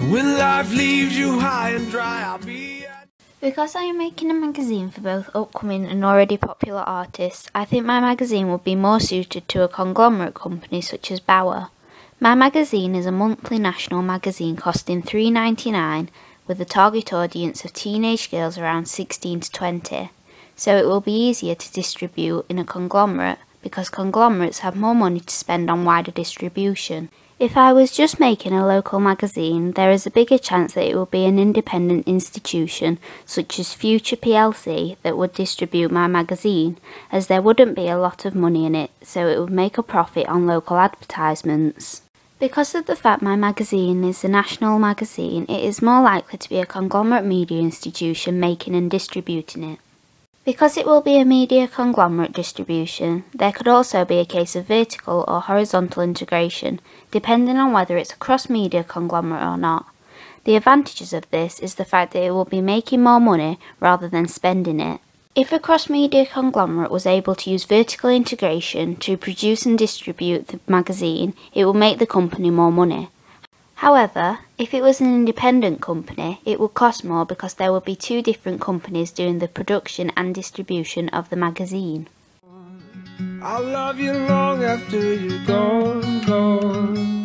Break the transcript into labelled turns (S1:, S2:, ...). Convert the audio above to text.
S1: When life leaves you high and dry, I'll be at...
S2: Because I am making a magazine for both upcoming and already popular artists, I think my magazine would be more suited to a conglomerate company such as Bauer. My magazine is a monthly national magazine costing $3.99 with a target audience of teenage girls around 16 to 20, so it will be easier to distribute in a conglomerate because conglomerates have more money to spend on wider distribution. If I was just making a local magazine, there is a bigger chance that it will be an independent institution such as Future plc that would distribute my magazine, as there wouldn't be a lot of money in it, so it would make a profit on local advertisements. Because of the fact my magazine is a national magazine, it is more likely to be a conglomerate media institution making and distributing it. Because it will be a media conglomerate distribution, there could also be a case of vertical or horizontal integration, depending on whether it's a cross-media conglomerate or not. The advantages of this is the fact that it will be making more money rather than spending it. If a cross-media conglomerate was able to use vertical integration to produce and distribute the magazine, it would make the company more money. However, if it was an independent company, it would cost more because there would be two different companies doing the production and distribution of the magazine.
S1: I'll love you long after you're gone, gone.